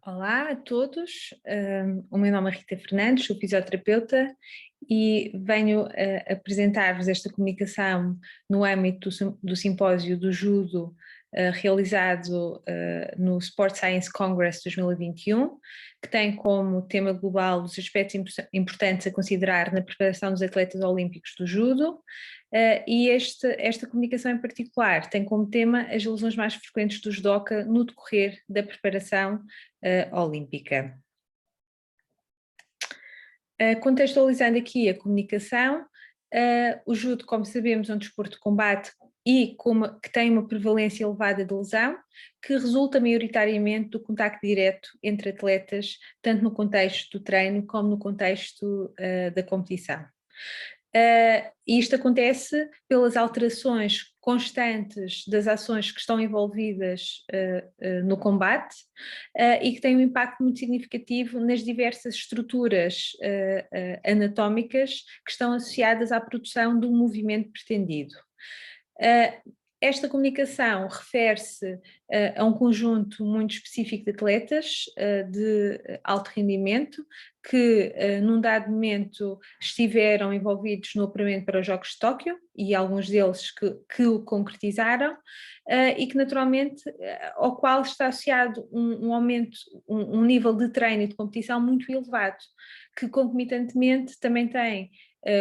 Olá a todos, o meu nome é Rita Fernandes, sou fisioterapeuta e venho apresentar-vos esta comunicação no âmbito do simpósio do judo realizado no Sport Science Congress 2021, que tem como tema global os aspectos importantes a considerar na preparação dos atletas olímpicos do judo. E esta comunicação em particular tem como tema as lesões mais frequentes do judoca no decorrer da preparação olímpica. Contextualizando aqui a comunicação, o judo, como sabemos, é um desporto de combate e que tem uma prevalência elevada de lesão, que resulta maioritariamente do contacto direto entre atletas, tanto no contexto do treino como no contexto da competição. Isto acontece pelas alterações constantes das ações que estão envolvidas no combate e que têm um impacto muito significativo nas diversas estruturas anatómicas que estão associadas à produção do movimento pretendido. Esta comunicação refere-se a um conjunto muito específico de atletas de alto rendimento que num dado momento estiveram envolvidos no apuramento para os Jogos de Tóquio e alguns deles que o concretizaram e que naturalmente ao qual está associado um aumento, um nível de treino e de competição muito elevado, que concomitantemente também tem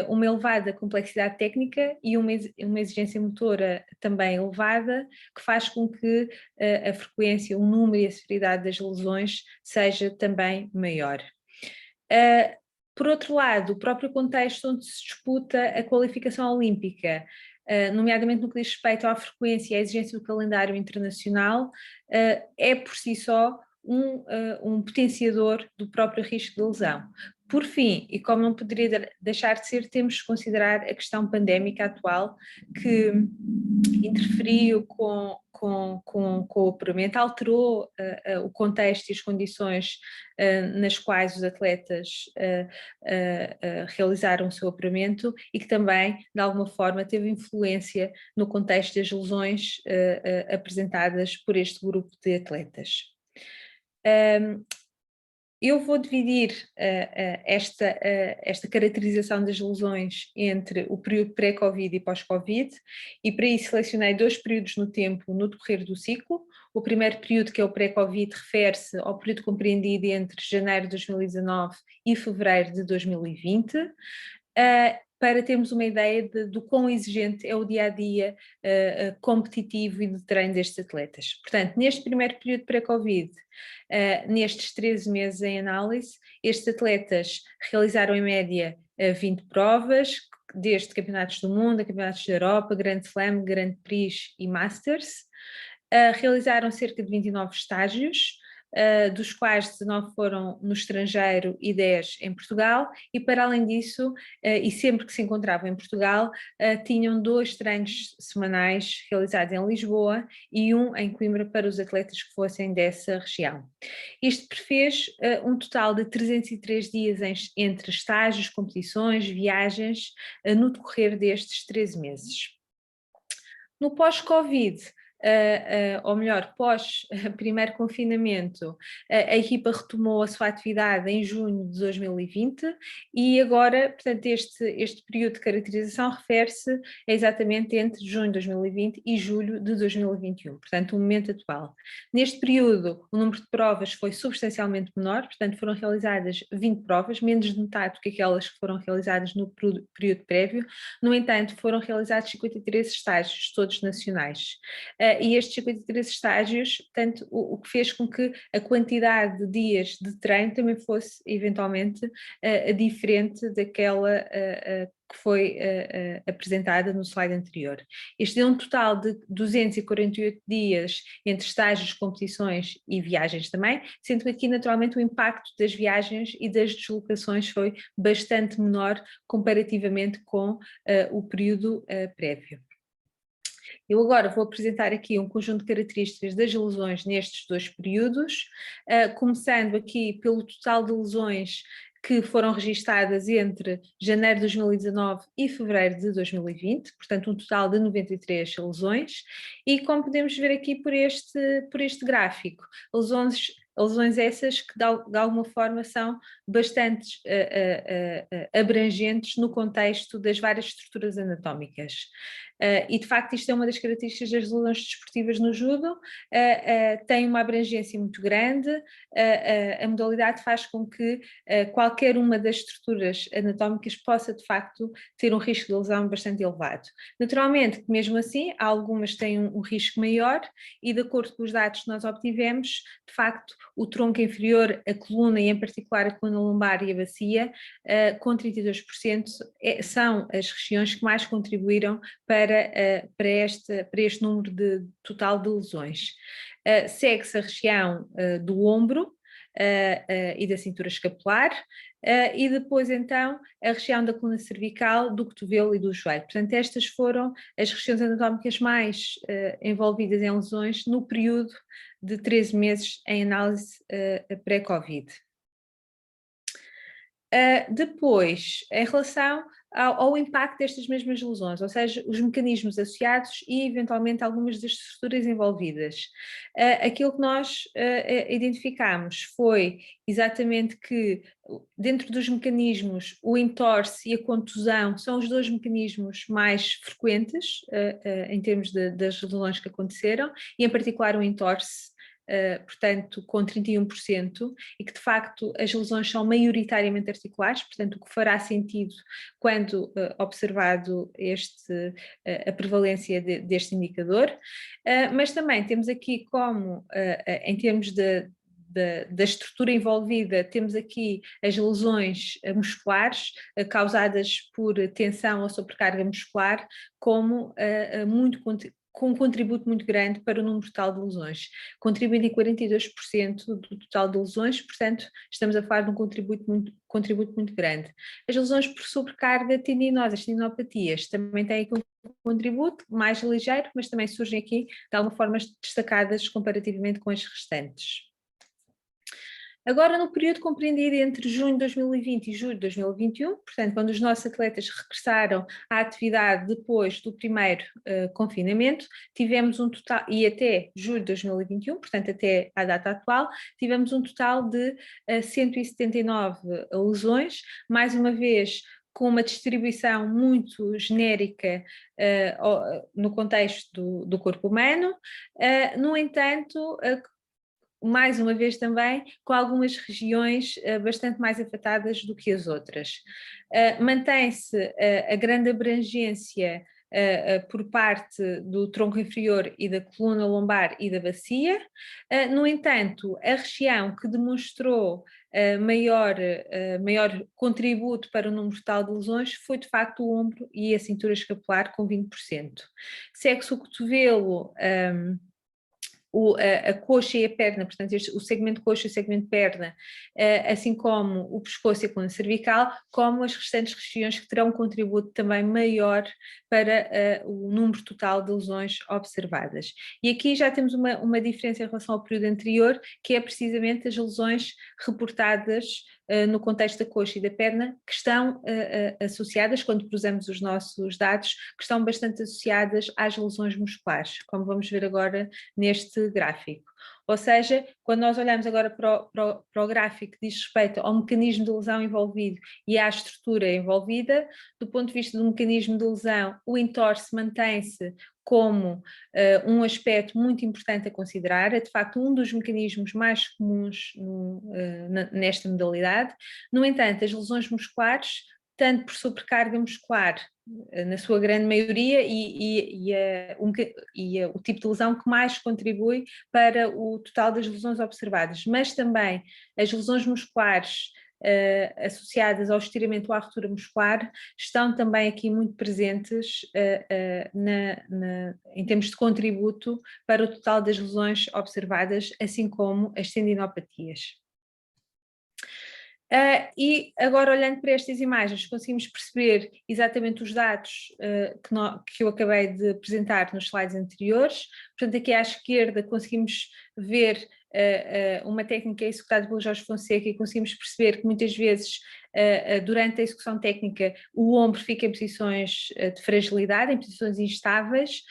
uma elevada complexidade técnica e uma exigência motora também elevada, que faz com que a frequência, o número e a severidade das lesões seja também maior. Por outro lado, o próprio contexto onde se disputa a qualificação olímpica, nomeadamente no que diz respeito à frequência e à exigência do calendário internacional, é por si só um potenciador do próprio risco de lesão. Por fim, e como não poderia deixar de ser, temos de considerar a questão pandémica atual, que interferiu com o apuramento, alterou o contexto e as condições nas quais os atletas realizaram o seu apuramento e que também, de alguma forma, teve influência no contexto das lesões apresentadas por este grupo de atletas. Eu vou dividir esta caracterização das lesões entre o período pré-Covid e pós-Covid, e para isso selecionei dois períodos no tempo no decorrer do ciclo. O primeiro período, que é o pré-Covid, refere-se ao período compreendido entre janeiro de 2019 e fevereiro de 2020, para termos uma ideia do quão exigente é o dia-a-dia competitivo e de treino destes atletas. Portanto, neste primeiro período pré-Covid, nestes 13 meses em análise, estes atletas realizaram em média 20 provas, desde campeonatos do mundo, campeonatos da Europa, Grand Slam, Grand Prix e Masters. Realizaram cerca de 29 estágios, dos quais 19 foram no estrangeiro e 10 em Portugal, e para além disso, e sempre que se encontravam em Portugal, tinham 2 treinos semanais realizados em Lisboa e um em Coimbra para os atletas que fossem dessa região. Isto prefez um total de 303 dias entre estágios, competições, viagens, no decorrer destes 13 meses. No pós-Covid, ou melhor, pós primeiro confinamento, a equipa retomou a sua atividade em junho de 2020 e agora, portanto, este período de caracterização refere-se exatamente entre junho de 2020 e julho de 2021, portanto, o momento atual. Neste período, o número de provas foi substancialmente menor, portanto, foram realizadas 20 provas, menos de metade do que aquelas que foram realizadas no período prévio. No entanto, foram realizados 53 estágios, todos nacionais. E estes 53 estágios, portanto, o que fez com que a quantidade de dias de treino também fosse eventualmente diferente daquela que foi apresentada no slide anterior. Este deu um total de 248 dias entre estágios, competições e viagens também, sendo que aqui naturalmente o impacto das viagens e das deslocações foi bastante menor comparativamente com o período prévio. Eu agora vou apresentar aqui um conjunto de características das lesões nestes dois períodos, começando aqui pelo total de lesões que foram registadas entre janeiro de 2019 e fevereiro de 2020, portanto um total de 93 lesões, e como podemos ver aqui por este gráfico, lesões lesões essas que de alguma forma são bastante abrangentes no contexto das várias estruturas anatómicas. E de facto isto é uma das características das lesões desportivas no judo, tem uma abrangência muito grande, a modalidade faz com que qualquer uma das estruturas anatómicas possa de facto ter um risco de lesão bastante elevado. Naturalmente, mesmo assim, algumas têm um risco maior e de acordo com os dados que nós obtivemos, de facto, o tronco inferior, a coluna e em particular a coluna lombar e a bacia, com 32% são as regiões que mais contribuíram para este número total de lesões. Segue-se a região do ombro e da cintura escapular, e depois então a região da coluna cervical, do cotovelo e do joelho. Portanto, estas foram as regiões anatómicas mais envolvidas em lesões no período de 13 meses em análise pré-Covid. Depois, em relação ao impacto destas mesmas lesões, ou seja, os mecanismos associados e eventualmente algumas das estruturas envolvidas. Aquilo que nós identificamos foi exatamente que dentro dos mecanismos o entorse e a contusão são os dois mecanismos mais frequentes em termos das lesões que aconteceram e em particular o entorse. Portanto, com 31%, e que de facto as lesões são maioritariamente articulares, portanto, o que fará sentido quando observado a prevalência deste indicador, mas também temos aqui como, em termos da estrutura envolvida, temos aqui as lesões musculares causadas por tensão ou sobrecarga muscular, como com um contributo muito grande para o número total de lesões, contribuindo em 42% do total de lesões, portanto estamos a falar de um contributo muito grande. As lesões por sobrecarga tendinosas, tendinopatias, também têm aqui um contributo mais ligeiro, mas também surgem aqui de alguma forma destacadas comparativamente com as restantes. Agora, no período compreendido entre junho de 2020 e julho de 2021, portanto, quando os nossos atletas regressaram à atividade depois do primeiro confinamento, tivemos um total, e até julho de 2021, portanto, até à data atual, tivemos um total de 179 lesões, mais uma vez, com uma distribuição muito genérica no contexto do corpo humano. No entanto, mais uma vez também com algumas regiões bastante mais afetadas do que as outras. Mantém-se a grande abrangência por parte do tronco inferior e da coluna lombar e da bacia. No entanto, a região que demonstrou maior contributo para o número total de lesões foi de facto o ombro e a cintura escapular com 20%. Segue-se o cotovelo, a coxa e a perna, portanto o segmento coxa e o segmento perna, assim como o pescoço e a coluna cervical, como as restantes regiões que terão um contributo também maior para o número total de lesões observadas. E aqui já temos uma diferença em relação ao período anterior, que é precisamente as lesões reportadas no contexto da coxa e da perna, que estão associadas, quando cruzamos os nossos dados, que estão bastante associadas às lesões musculares, como vamos ver agora neste gráfico. Ou seja, quando nós olhamos agora para o gráfico que diz respeito ao mecanismo de lesão envolvido e à estrutura envolvida, do ponto de vista do mecanismo de lesão, o entorse mantém-se como um aspecto muito importante a considerar, é de facto um dos mecanismos mais comuns nesta modalidade. No entanto, as lesões musculares, tanto por sobrecarga muscular, na sua grande maioria, e o tipo de lesão que mais contribui para o total das lesões observadas, mas também as lesões musculares associadas ao estiramento ou à ruptura muscular estão também aqui muito presentes em termos de contributo para o total das lesões observadas, assim como as tendinopatias. E agora, olhando para estas imagens, conseguimos perceber exatamente os dados que eu acabei de apresentar nos slides anteriores. Portanto, aqui à esquerda conseguimos ver uma técnica executada pelo Jorge Fonseca e conseguimos perceber que muitas vezes durante a execução técnica o ombro fica em posições de fragilidade, em posições instáveis,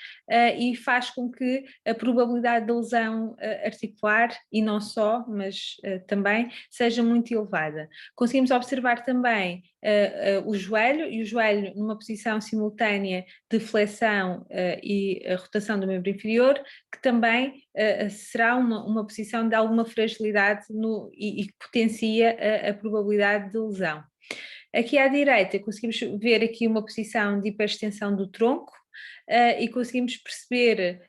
e faz com que a probabilidade de lesão articular, e não só, mas também, seja muito elevada. Conseguimos observar também o joelho numa posição simultânea de flexão e rotação do membro inferior, que também será uma posição de alguma fragilidade e que potencia a probabilidade de lesão. Aqui à direita conseguimos ver aqui uma posição de hiperextensão do tronco e conseguimos perceber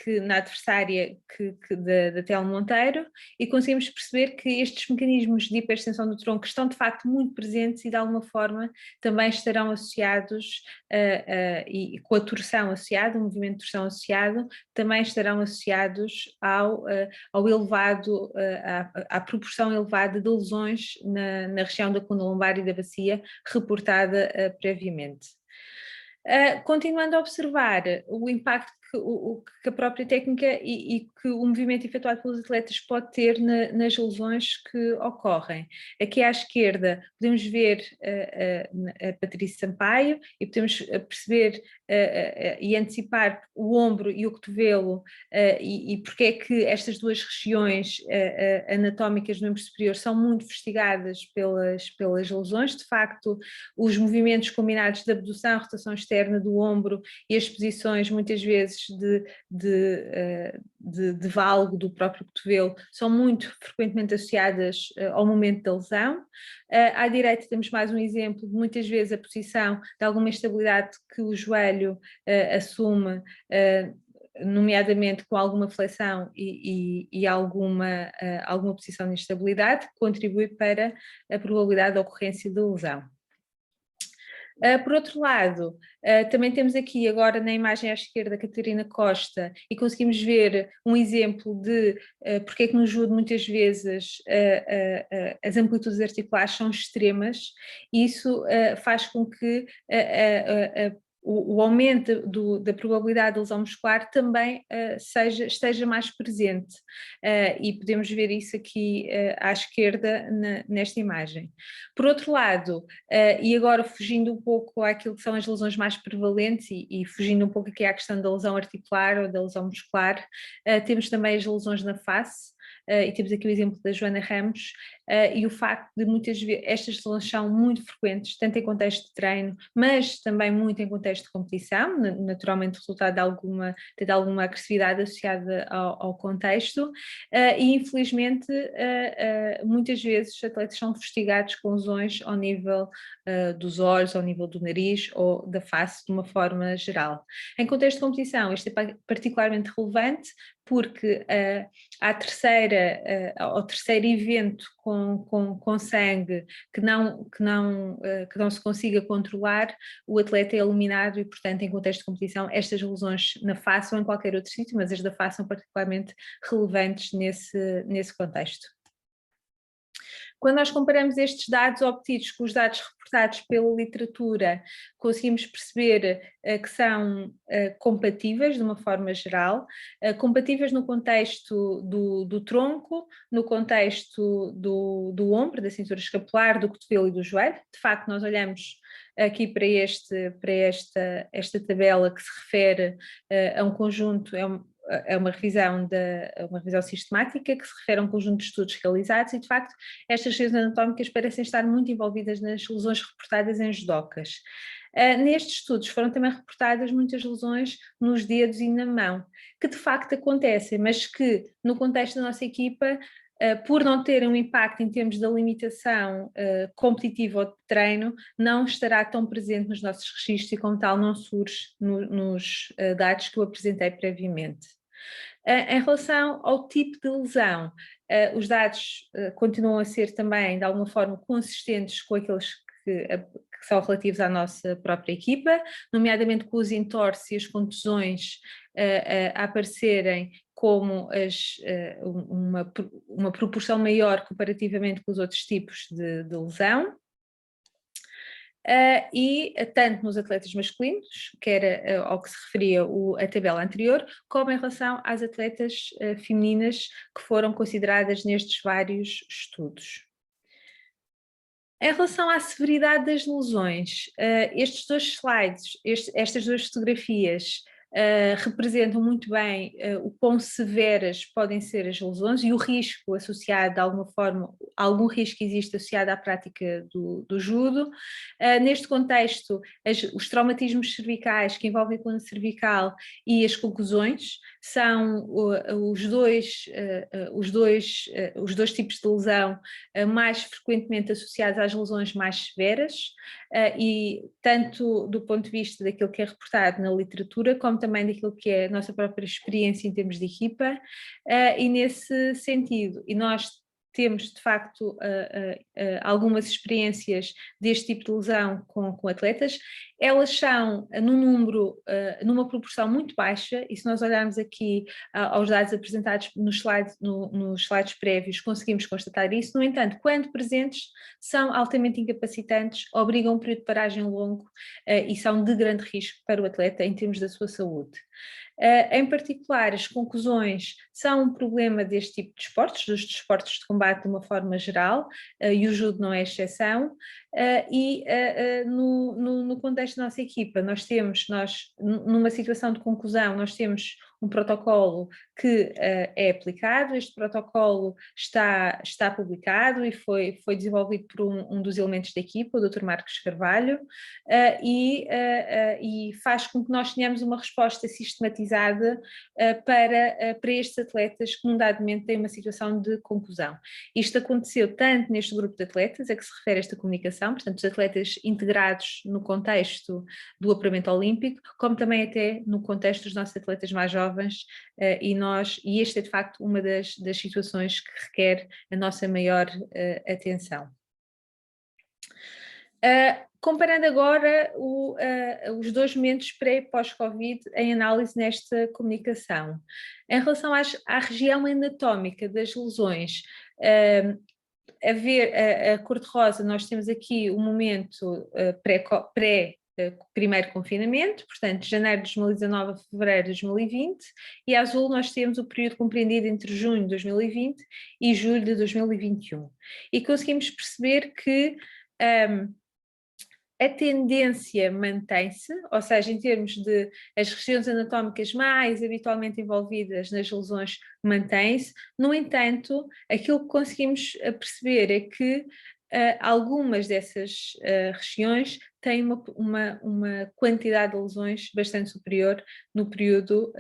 que na adversária da Telmo Monteiro, e conseguimos perceber que estes mecanismos de hiperextensão do tronco estão de facto muito presentes e de alguma forma também estarão associados, e com a torção associada, o movimento de torção associado, também estarão associados ao elevado, à proporção elevada de lesões na região da coluna lombar e da bacia reportada previamente. Continuando a observar o impacto que a própria técnica e que o movimento efetuado pelos atletas pode ter nas lesões que ocorrem. Aqui à esquerda podemos ver a Patrícia Sampaio e podemos perceber e antecipar o ombro e o cotovelo e porque é que estas duas regiões anatómicas do membro superior são muito investigadas pelas lesões. De facto, os movimentos combinados de abdução, rotação externa do ombro e as posições muitas vezes de valgo do próprio cotovelo são muito frequentemente associadas ao momento da lesão. À direita temos mais um exemplo de muitas vezes a posição de alguma instabilidade que o joelho assume, nomeadamente com alguma flexão e alguma posição de instabilidade, que contribui para a probabilidade de ocorrência de lesão. Por outro lado, também temos aqui agora na imagem à esquerda a Catarina Costa e conseguimos ver um exemplo de porque é que no judo muitas vezes as amplitudes articulares são extremas e isso faz com que o aumento da probabilidade de lesão muscular também esteja mais presente e podemos ver isso aqui à esquerda nesta imagem. Por outro lado, e agora fugindo um pouco àquilo que são as lesões mais prevalentes e fugindo um pouco aqui à questão da lesão articular ou da lesão muscular, temos também as lesões na face. E temos aqui o exemplo da Joana Ramos e o facto de muitas vezes estas lesões são muito frequentes, tanto em contexto de treino, mas também muito em contexto de competição, naturalmente resultado de alguma agressividade associada ao contexto e infelizmente muitas vezes os atletas são investigados com lesões ao nível dos olhos, ao nível do nariz ou da face de uma forma geral. Em contexto de competição isto é particularmente relevante porque ao terceiro evento com sangue que não se consiga controlar, o atleta é eliminado e, portanto, em contexto de competição, estas lesões na face ou em qualquer outro sítio, mas as da face são particularmente relevantes nesse contexto. Quando nós comparamos estes dados obtidos com os dados reportados pela literatura, conseguimos perceber que são compatíveis de uma forma geral, compatíveis no contexto do tronco, no contexto do ombro, da cintura escapular, do cotovelo e do joelho. De facto, nós olhamos aqui para esta tabela que se refere a um conjunto, é uma revisão sistemática que se refere a um conjunto de estudos realizados e, de facto, estas regiões anatómicas parecem estar muito envolvidas nas lesões reportadas em judocas. Nestes estudos foram também reportadas muitas lesões nos dedos e na mão, que de facto acontecem, mas que no contexto da nossa equipa, por não terem um impacto em termos da limitação competitiva ou de treino, não estará tão presente nos nossos registros e como tal não surge nos dados que eu apresentei previamente. Em relação ao tipo de lesão, os dados continuam a ser também de alguma forma consistentes com aqueles que são relativos à nossa própria equipa, nomeadamente com os entorses e as contusões a aparecerem como uma proporção maior comparativamente com os outros tipos de lesão. e tanto nos atletas masculinos, que era ao que se referia a tabela anterior, como em relação às atletas femininas que foram consideradas nestes vários estudos. Em relação à severidade das lesões, estes dois slides, estas duas fotografias, representam muito bem o quão severas podem ser as lesões e o risco associado, de alguma forma, algum risco existe associado à prática do judo. Neste contexto, os traumatismos cervicais que envolvem a coluna cervical e as conclusões são os dois tipos de lesão mais frequentemente associados às lesões mais severas, e tanto do ponto de vista daquilo que é reportado na literatura, como também daquilo que é a nossa própria experiência em termos de equipa, e nesse sentido, e nós temos de facto algumas experiências deste tipo de lesão com atletas, elas são num número, numa proporção muito baixa, e se nós olharmos aqui aos dados apresentados nos slides prévios, conseguimos constatar isso. No entanto, quando presentes, são altamente incapacitantes, obrigam um período de paragem longo e são de grande risco para o atleta em termos da sua saúde. Em particular, as conclusões são um problema deste tipo de desportos, dos desportos de combate de uma forma geral, e o judo não é exceção, no contexto da nossa equipa, nós numa situação de conclusão, nós temos um protocolo que é aplicado. Este protocolo está publicado e foi desenvolvido por um dos elementos da equipa, o Dr. Marcos Carvalho, e faz com que nós tenhamos uma resposta sistematizada para estes atletas que num dado momento têm uma situação de conclusão. Isto aconteceu tanto neste grupo de atletas a que se refere esta comunicação, portanto os atletas integrados no contexto do apuramento olímpico, como também até no contexto dos nossos atletas mais jovens, e esta é de facto uma das situações que requer a nossa maior atenção. Comparando agora os dois momentos pré e pós-Covid em análise nesta comunicação. Em relação à região anatómica das lesões, a ver a cor-de-rosa, nós temos aqui o momento primeiro confinamento, portanto, de janeiro de 2019 a fevereiro de 2020, e a azul nós temos o período compreendido entre junho de 2020 e julho de 2021. E conseguimos perceber que a tendência mantém-se, ou seja, em termos de as regiões anatómicas mais habitualmente envolvidas nas lesões mantém-se. No entanto, aquilo que conseguimos perceber é que algumas dessas regiões têm uma quantidade de lesões bastante superior no período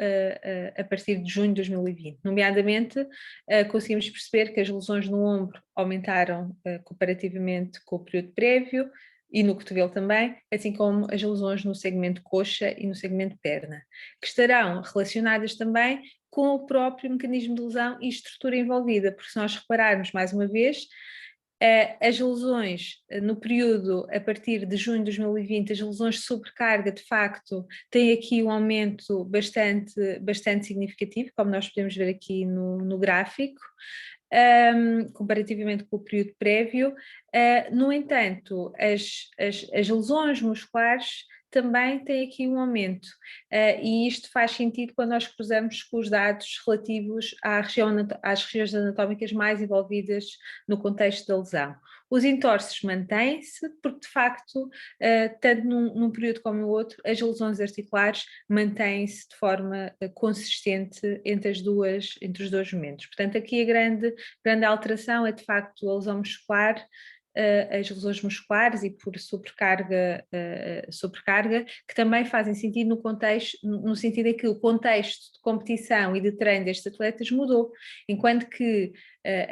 a partir de junho de 2020. Nomeadamente, conseguimos perceber que as lesões no ombro aumentaram comparativamente com o período prévio, e no cotovelo também, assim como as lesões no segmento coxa e no segmento perna, que estarão relacionadas também com o próprio mecanismo de lesão e estrutura envolvida, porque se nós repararmos mais uma vez, as lesões no período a partir de junho de 2020, as lesões de sobrecarga, de facto, têm aqui um aumento bastante significativo, como nós podemos ver aqui no gráfico, comparativamente com o período prévio. No entanto, as lesões musculares também têm aqui um aumento, e isto faz sentido quando nós cruzamos com os dados relativos às regiões anatómicas mais envolvidas no contexto da lesão. Os entorses mantêm-se, porque de facto, tanto num período como no outro, as lesões articulares mantêm-se de forma consistente entre os dois momentos. Portanto, aqui a grande alteração é de facto a lesão muscular, as lesões musculares e por sobrecarga, que também fazem sentido no sentido em que o contexto de competição e de treino destes atletas mudou, enquanto que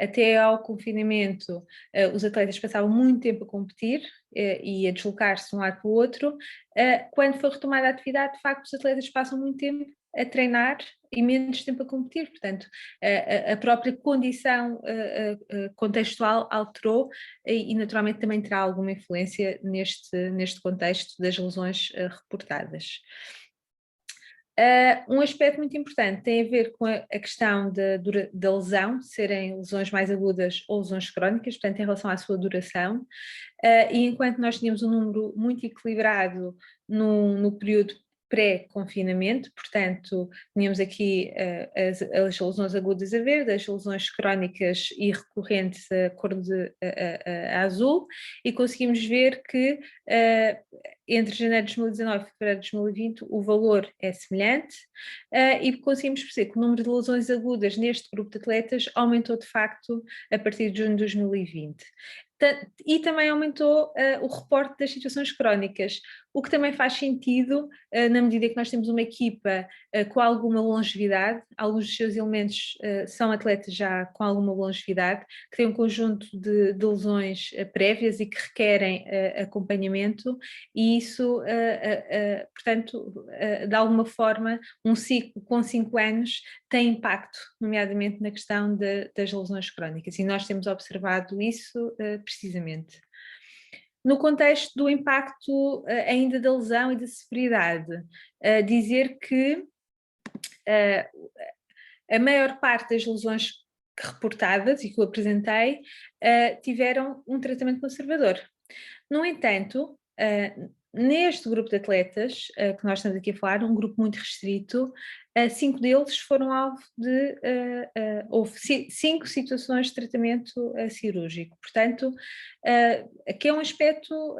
até ao confinamento os atletas passavam muito tempo a competir e a deslocar-se de um lado para o outro. Quando foi retomada a atividade, de facto os atletas passam muito tempo a treinar e menos tempo a competir, portanto a própria condição contextual alterou e naturalmente também terá alguma influência neste contexto das lesões reportadas. Um aspecto muito importante tem a ver com a questão da lesão, serem lesões mais agudas ou lesões crónicas, portanto, em relação à sua duração. E enquanto nós tínhamos um número muito equilibrado no período pré-confinamento, portanto, tínhamos aqui as lesões agudas a verde, as lesões crónicas e recorrentes a cor a azul, e conseguimos ver que entre janeiro de 2019 e fevereiro de 2020 o valor é semelhante, e conseguimos perceber que o número de lesões agudas neste grupo de atletas aumentou de facto a partir de junho de 2020. E também aumentou o reporte das situações crónicas, o que também faz sentido na medida que nós temos uma equipa com alguma longevidade. Alguns dos seus elementos são atletas já com alguma longevidade, que têm um conjunto de lesões prévias e que requerem acompanhamento, e isso, portanto, de alguma forma, um ciclo com 5 anos tem impacto, nomeadamente na questão das lesões crónicas, e nós temos observado isso precisamente. No contexto do impacto ainda da lesão e da severidade, dizer que a maior parte das lesões reportadas e que eu apresentei tiveram um tratamento conservador. No entanto, neste grupo de atletas que nós estamos aqui a falar, um grupo muito restrito, 5 deles foram alvo de, houve 5 situações de tratamento cirúrgico. Portanto, aqui é um aspecto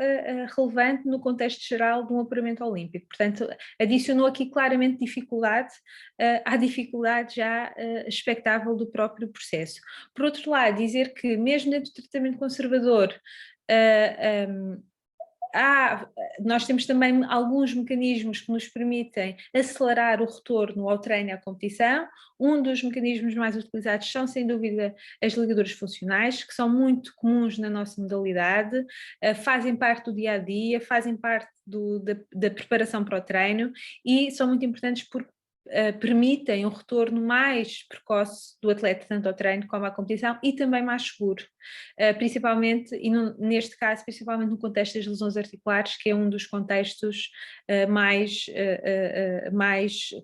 relevante no contexto geral de um apuramento olímpico. Portanto, adicionou aqui claramente dificuldade à dificuldade já expectável do próprio processo. Por outro lado, dizer que mesmo dentro do tratamento conservador, nós temos também alguns mecanismos que nos permitem acelerar o retorno ao treino e à competição. Um dos mecanismos mais utilizados são, sem dúvida, as ligaduras funcionais, que são muito comuns na nossa modalidade, fazem parte do dia-a-dia, fazem parte da preparação para o treino e são muito importantes porque permitem um retorno mais precoce do atleta, tanto ao treino como à competição, e também mais seguro, principalmente, e neste caso, principalmente no contexto das lesões articulares, que é um dos contextos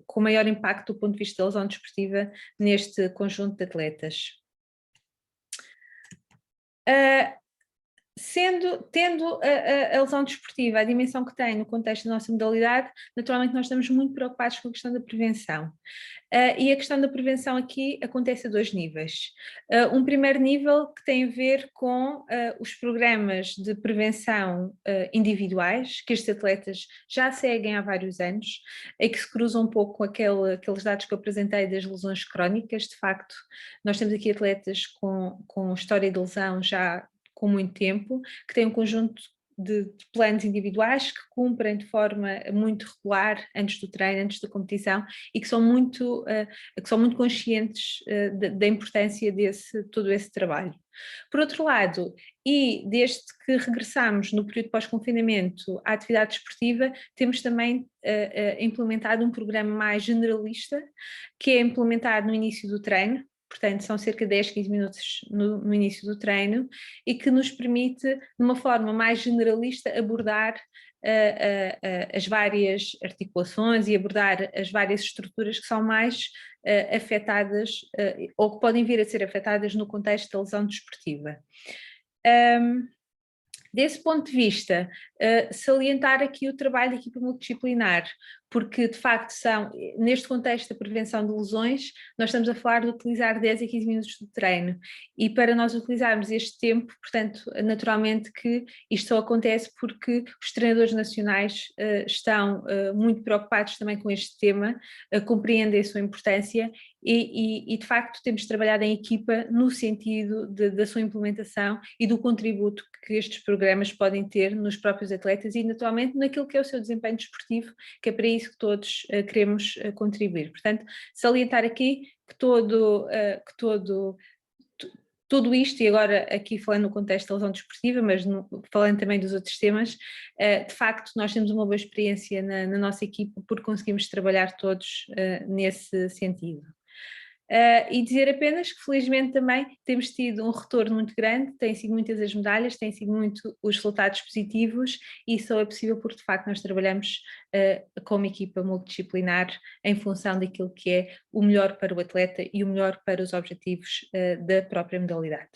com maior impacto do ponto de vista da lesão desportiva neste conjunto de atletas. Tendo a lesão desportiva a dimensão que tem no contexto da nossa modalidade, naturalmente nós estamos muito preocupados com a questão da prevenção. E a questão da prevenção aqui acontece a 2 níveis. Um primeiro nível que tem a ver com os programas de prevenção individuais, que estes atletas já seguem há vários anos, e que se cruzam um pouco com aqueles dados que eu apresentei das lesões crónicas. De facto, nós temos aqui atletas com história de lesão já com muito tempo, que têm um conjunto de planos individuais que cumprem de forma muito regular antes do treino, antes da competição, e que são muito conscientes da importância de todo esse trabalho. Por outro lado, e desde que regressamos no período pós-confinamento à atividade desportiva, temos também implementado um programa mais generalista, que é implementado no início do treino. Portanto, são cerca de 10, 15 minutos no início do treino, e que nos permite, de uma forma mais generalista, abordar as várias articulações e abordar as várias estruturas que são mais afetadas ou que podem vir a ser afetadas no contexto da lesão desportiva. Desse ponto de vista, salientar aqui o trabalho da equipa multidisciplinar, porque de facto neste contexto da prevenção de lesões, nós estamos a falar de utilizar 10 a 15 minutos de treino, e para nós utilizarmos este tempo, portanto, naturalmente que isto só acontece porque os treinadores nacionais estão muito preocupados também com este tema, compreendem a sua importância e de facto temos trabalhado em equipa no sentido da sua implementação e do contributo que estes programas podem ter nos próprios atletas e naturalmente naquilo que é o seu desempenho desportivo, que é para isso que todos queremos contribuir. Portanto, salientar aqui que tudo isto, e agora aqui falando no contexto da lesão desportiva, mas falando também dos outros temas, de facto nós temos uma boa experiência na nossa equipa porque conseguimos trabalhar todos nesse sentido. E dizer apenas que felizmente também temos tido um retorno muito grande, têm sido muitas as medalhas, têm sido muito os resultados positivos e só é possível porque de facto nós trabalhamos como equipa multidisciplinar em função daquilo que é o melhor para o atleta e o melhor para os objetivos da própria modalidade.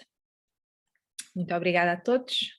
Muito obrigada a todos.